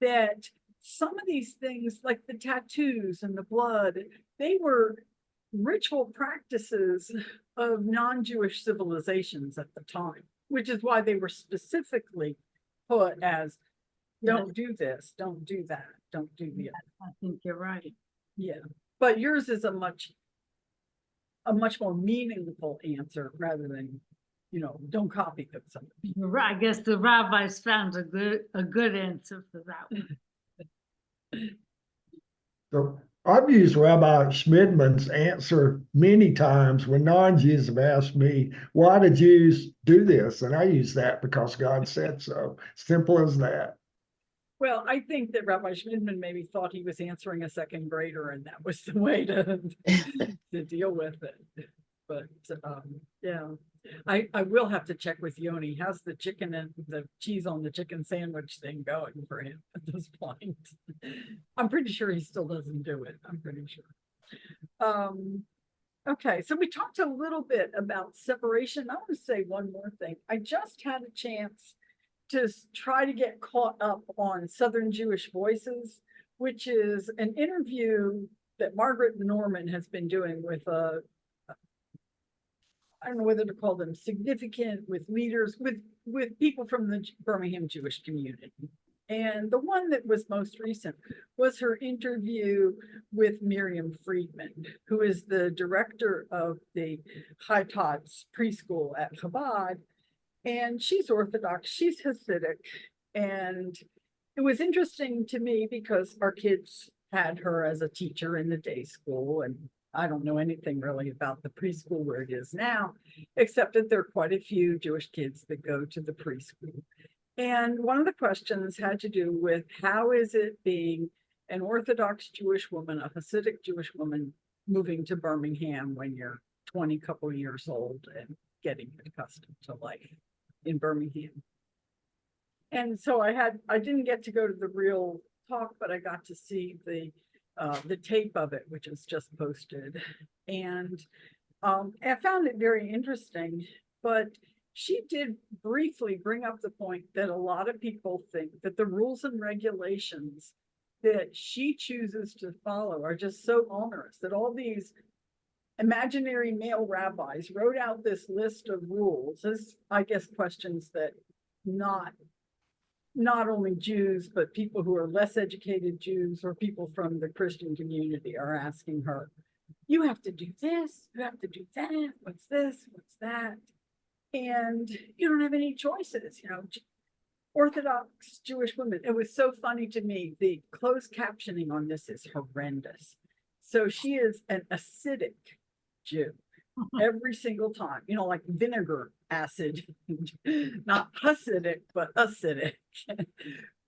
that some of these things like the tattoos and the blood, they were ritual practices of non-Jewish civilizations at the time, which is why they were specifically put as don't do this, don't do that, don't do the other. I think you're right. Yeah, but yours is a much more meaningful answer rather than, you know, don't copy something. You're right. I guess the rabbis found a good answer for that one. So I've used Rabbi Schmidman's answer many times when non-Jews have asked me, why do Jews do this? And I use that because God said so. Simple as that. Well, I think that Rabbi Schmidman maybe thought he was answering a second grader and that was the way to deal with it. But yeah, I will have to check with Yoni. How's the chicken and the cheese on the chicken sandwich thing going for him at this point? I'm pretty sure he still doesn't do it. I'm pretty sure. Okay, so we talked a little bit about separation. I want to say one more thing. I just had a chance to try to get caught up on Southern Jewish Voices, which is an interview that Margaret Norman has been doing with I don't know whether to call them significant, with leaders, with people from the Birmingham Jewish community. And the one that was most recent was her interview with Miriam Friedman, who is the director of the High Tots preschool at Chabad. And she's Orthodox, she's Hasidic. And it was interesting to me because our kids had her as a teacher in the day school, and I don't know anything really about the preschool where it is now, except that there are quite a few Jewish kids that go to the preschool. And one of the questions had to do with how is it being an Orthodox Jewish woman, a Hasidic Jewish woman, moving to Birmingham when you're 20 couple years old and getting accustomed to life in Birmingham. And so I didn't get to go to the real talk, but I got to see the tape of it, which is just posted. And I found it very interesting, but she did briefly bring up the point that a lot of people think that the rules and regulations that she chooses to follow are just so onerous, that all these imaginary male rabbis wrote out this list of rules, as I guess questions that not only Jews, but people who are less educated Jews or people from the Christian community are asking her, you have to do this, you have to do that, what's this, what's that? And you don't have any choices, Orthodox Jewish women. It was so funny to me. The closed captioning on this is horrendous. So she is an acidic Jew every single time, like vinegar acid, not Hasidic, but acidic.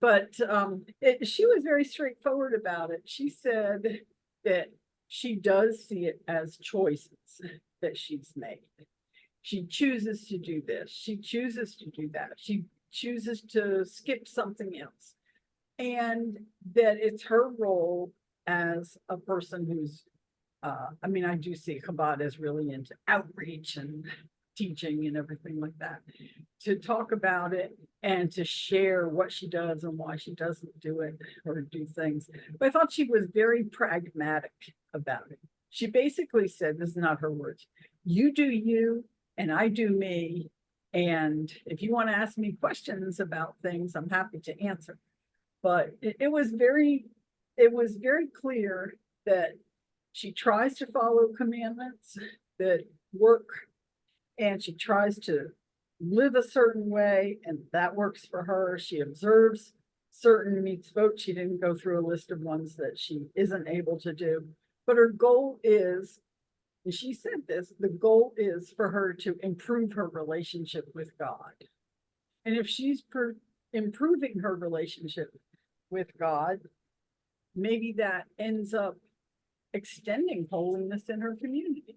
But she was very straightforward about it. She said that she does see it as choices that she's made. She chooses to do this. She chooses to do that. She chooses to skip something else. And that it's her role as a person who's, I do see Chabad as really into outreach and teaching and everything like that, to talk about it and to share what she does and why she doesn't do it or do things. But I thought she was very pragmatic about it. She basically said, this is not her words, you do you and I do me. And if you want to ask me questions about things, I'm happy to answer. But it was very clear that she tries to follow commandments that work, and she tries to live a certain way, and that works for her. She observes certain mitzvot. She didn't go through a list of ones that she isn't able to do, but her goal is, and she said this, the goal is for her to improve her relationship with God. And if she's improving her relationship with God, maybe that ends up extending holiness in her community.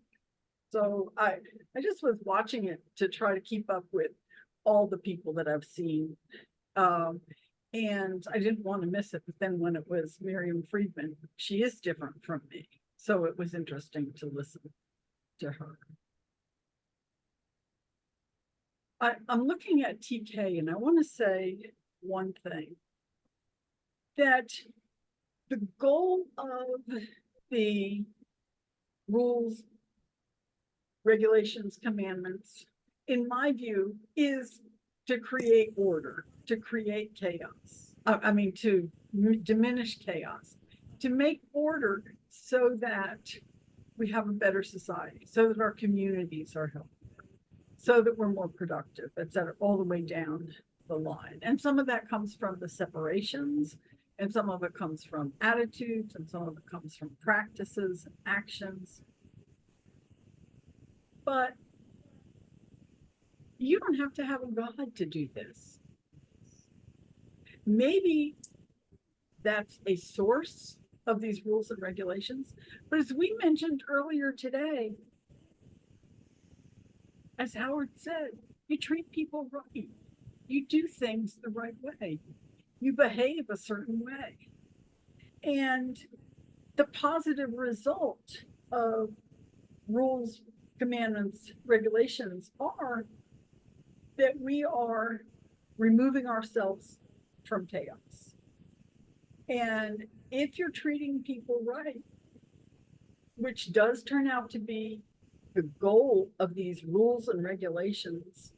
So I just was watching it to try to keep up with all the people that I've seen. And I didn't want to miss it. But then when it was Miriam Friedman, she is different from me. So it was interesting to listen to her. I'm looking at TK, and I want to say one thing, that the goal of the rules, regulations, commandments, in my view, is to create order, to create chaos. To diminish chaos, to make order so that we have a better society, so that our communities are healthier, so that we're more productive, et cetera, all the way down the line. And some of that comes from the separations, and some of it comes from attitudes, and some of it comes from practices and actions. But you don't have to have a God to do this. Maybe that's a source of these rules and regulations. But as we mentioned earlier today, as Howard said, you treat people right. You do things the right way. You behave a certain way. And the positive result of rules, commandments, regulations are that we are removing ourselves from chaos. And if you're treating people right, which does turn out to be the goal of these rules and regulations,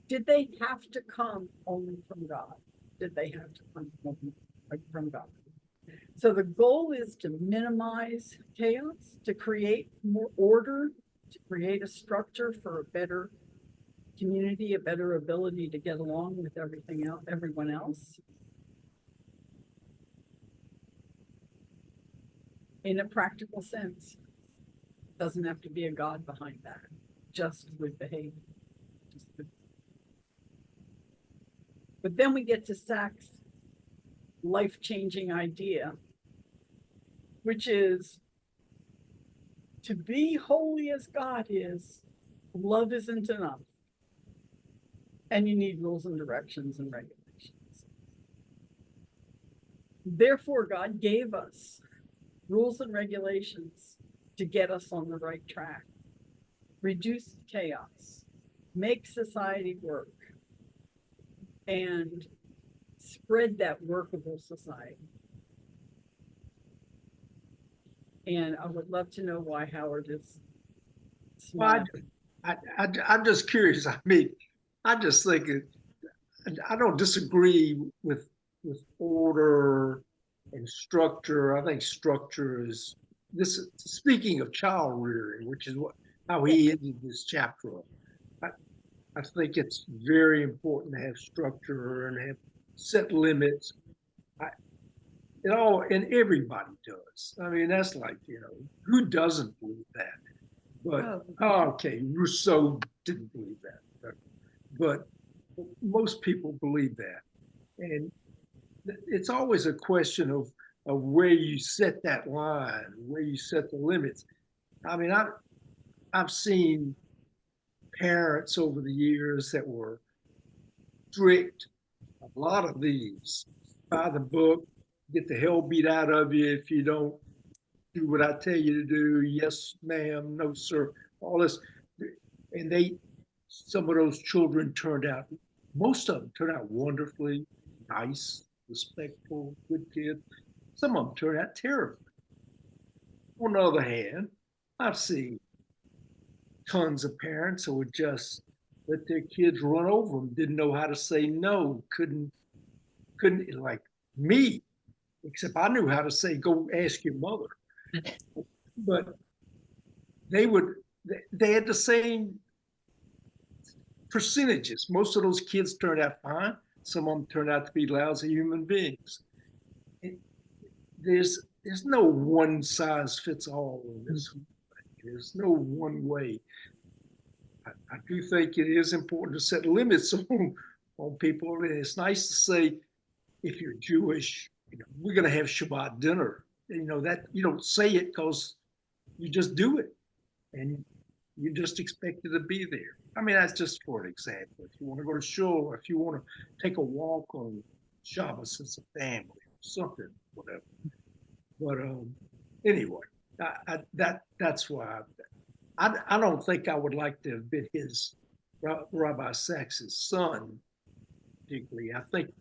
did they have to come only from God? Did they have to come from God? So the goal is to minimize chaos, to create more order, to create a structure for a better community, a better ability to get along with everything else, everyone else. In a practical sense, doesn't have to be a God behind that, just with behavior. But then we get to Sacks' life-changing idea, which is to be holy as God is, love isn't enough. And you need rules and directions and regulations. Therefore, God gave us rules and regulations to get us on the right track, reduce chaos, make society work, and spread that workable society. And I would love to know why Howard is Well, smiling. I'm just curious. I mean, I just think I don't disagree with order and structure. I think structure is this. Speaking of child rearing, which is how he ended this chapter. I think it's very important to have structure and have set limits. And everybody does. I mean, that's like, who doesn't believe that? But okay, Rousseau didn't believe that, but most people believe that, and it's always a question of where you set that line, where you set the limits. I mean, I've seen parents over the years that were strict. A lot of these by the book, get the hell beat out of you if you don't do what I tell you to do. Yes, ma'am. No, sir. All this, and some of those children most of them turned out wonderfully nice, respectful, good kids. Some of them turned out terribly. On the other hand, I've seen tons of parents who would just let their kids run over them, didn't know how to say no, couldn't like me, except I knew how to say, go ask your mother. But they had the same percentages. Most of those kids turned out fine. Some of them turned out to be lousy human beings. There's no one size fits all in this. There's no one way. I do think it is important to set limits on people. And it's nice to say, if you're Jewish, we're going to have Shabbat dinner. That you don't say it because you just do it, and you just expect it to be there. I mean, that's just for an example. If you want to go to shul, or if you want to take a walk on Shabbos as a family, or something, whatever. But anyway, that's why I don't think I would like to have been Rabbi Sacks' son, particularly. I think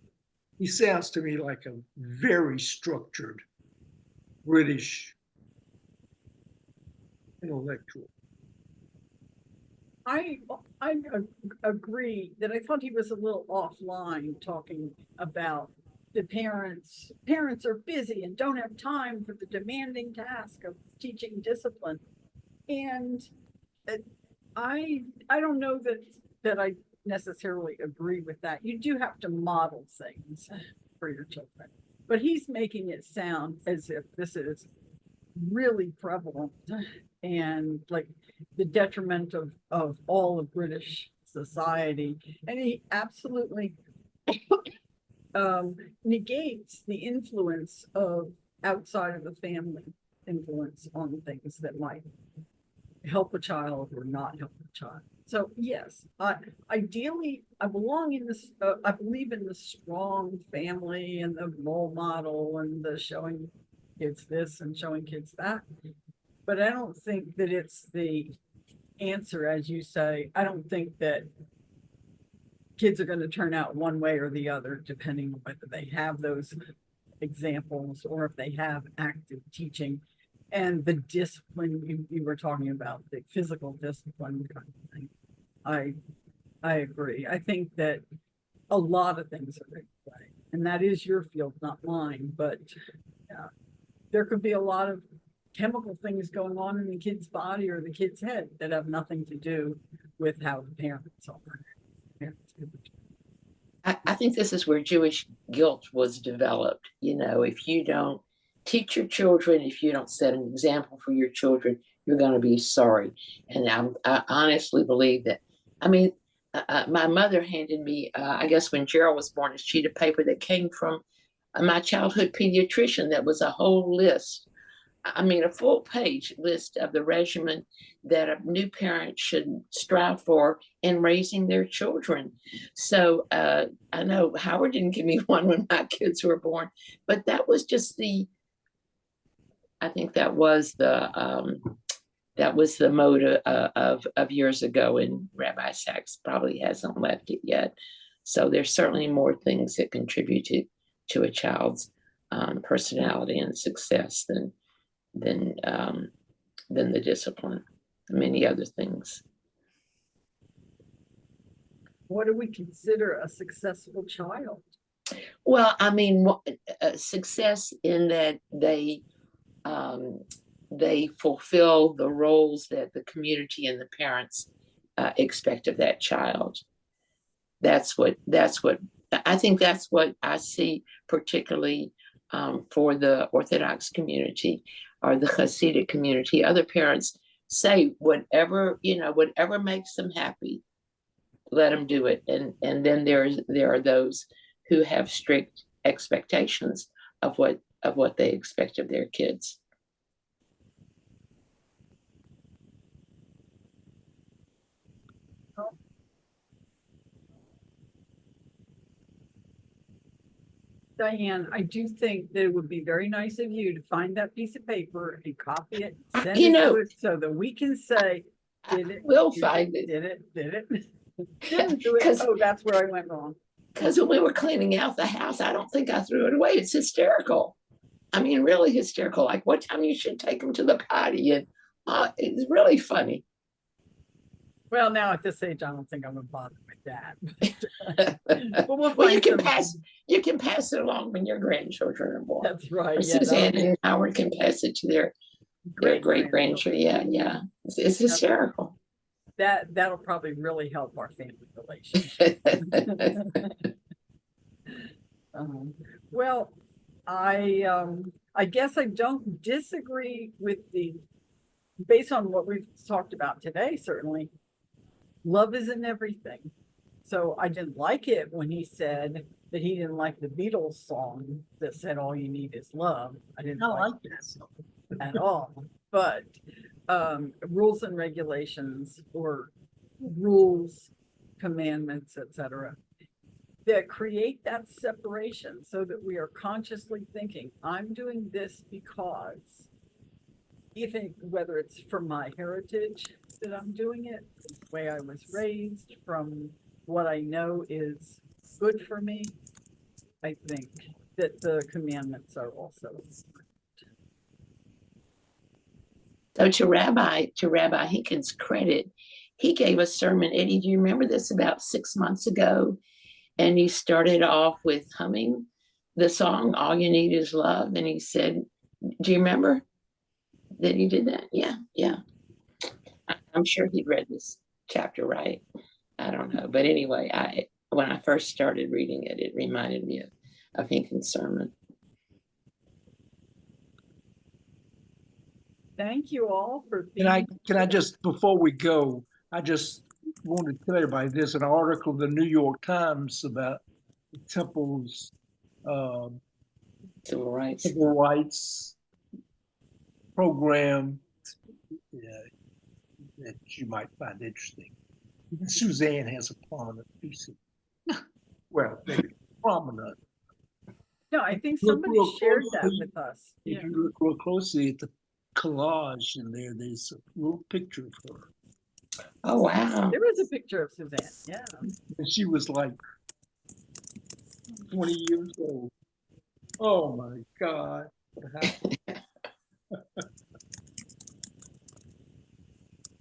he sounds to me like a very structured British intellectual. I agree that I thought he was a little offline talking about the parents. Parents are busy and don't have time for the demanding task of teaching discipline. And I don't know that I necessarily agree with that. You do have to model things for your children, but he's making it sound as if this is really prevalent and like the detriment of all of British society. And he absolutely negates the influence of outside of the family influence on things that might help a child or not help a child. So yes, ideally, I belong in this, I believe in the strong family and the role model and the showing kids this and showing kids that. But I don't think that it's the answer, as you say. I don't think that kids are going to turn out one way or the other, depending on whether they have those examples or if they have active teaching and the discipline you were talking about, the physical discipline kind of thing. I agree. I think that a lot of things are in play, and that is your field, not mine. But yeah, there could be a lot of chemical things going on in the kid's body or the kid's head that have nothing to do with how the parents are. I think this is where Jewish guilt was developed. You know, if you don't teach your children, if you don't set an example for your children, you're going to be sorry. And I honestly believe that. I mean, my mother handed me, I guess when Gerald was born, a sheet of paper that came from my childhood pediatrician that was a whole list. I mean, a full page list of the regimen that a new parent should strive for in raising their children. So I know Howard didn't give me one when my kids were born, but that was just I think that was the mode of years ago, and Rabbi Sacks probably hasn't left it yet. So there's certainly more things that contribute to a child's personality and success than the discipline, many other things. What do we consider a successful child? Well, I mean, success in that they fulfill the roles that the community and the parents expect of that child. That's what I think. That's what I see, particularly for the Orthodox community or the Hasidic community. Other parents say whatever makes them happy, let them do it. And then there are those who have strict expectations of what they expect of their kids. Diane, I do think that it would be very nice of you to find that piece of paper and copy it, send You it know, to us so that we can say, did it? We'll did find it. Did it? Did it? Didn't do it. 'Cause- Oh, that's where I went wrong. Because when we were cleaning out the house, I don't think I threw it away. It's hysterical. I mean, really hysterical. Like what time you should take them to the potty, and it's really funny. Well, now at this age, I don't think I'm gonna bother with that. But we'll Well, you find can some- you can pass it along when your grandchildren are born. That's right. Or Yeah, Suzanne that'll- and Howard can pass it to their great grandchildren. Yeah. It's hysterical. That'll probably really help our family relationship. Well, I guess I don't disagree with based on what we've talked about today, certainly. Love isn't everything. So I didn't like it when he said that he didn't like the Beatles song that said all you need is love. I didn't like that song at all. But rules and regulations or rules, commandments, etc., that create that separation so that we are consciously thinking, I'm doing this because, even whether it's from my heritage that I'm doing it, the way I was raised, from what I know is good for me, I think that the commandments are also. So to Rabbi Hinkins' credit, he gave a sermon. Eddie, do you remember this, about 6 months ago? And he started off with humming the song, All You Need Is Love. And he said, do you remember that he did that? Yeah. I'm sure he read this chapter right. I don't know. But anyway, when I first started reading it, it reminded me of Hinkins' sermon. Thank you all for being. Can I just, before we go, I just want to tell everybody, there's an article in the New York Times about the temple's Civil rights. civil rights program. that you might find interesting. Even Suzanne has a prominent piece of, well, maybe prominent. No, I think Look somebody real shared that closely. with us. If Yeah. you look real closely at the collage in there, there's a little picture of her. Oh, wow. There was a picture of Suzanne, yeah. And she was like 20 years old. Oh my God. What happened?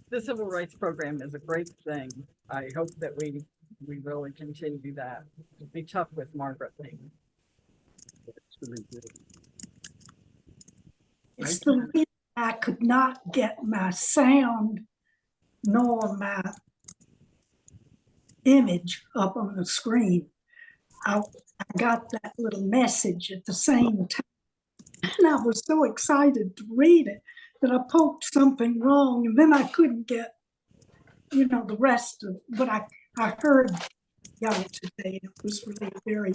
The civil rights program is a great thing. I hope that we really continue that. It'd be tough with Margaret Lee. It's really good. It's Thank the you. reason I could not get my sound nor my image up on the screen. I got that little message at the same time. And I was so excited to read it that I poked something wrong, and then I couldn't get, the rest of what I heard y'all today. It was really a very,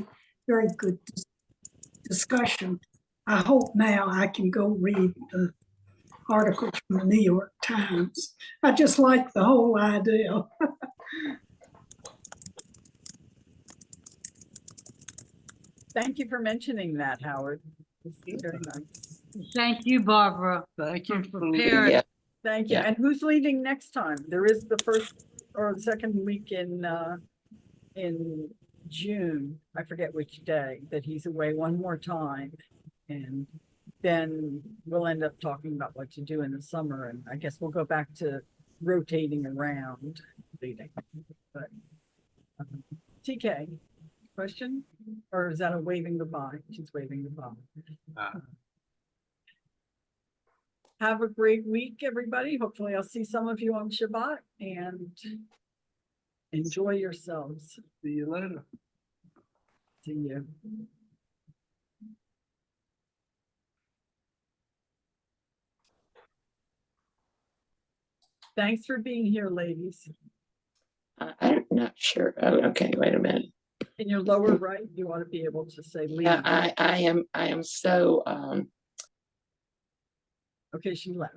very good discussion. I hope now I can go read the article from the New York Times. I just like the whole idea. Thank you for mentioning that, Howard. It's very nice. Thank you, Barbara. Thank you for preparing. Yeah. Thank you. Yeah. And who's leading next time? There is the first or the second week in June. I forget which day that he's away one more time. And then we'll end up talking about what to do in the summer. And I guess we'll go back to rotating around leading. But TK, question? Or is that a waving goodbye? She's waving goodbye. Have a great week, everybody. Hopefully I'll see some of you on Shabbat and enjoy yourselves. See you later. See you. Thanks for being here, ladies. I'm not sure. Oh, okay, wait a minute. In your lower right, you want to be able to say leave. Yeah, I am so Okay, she left.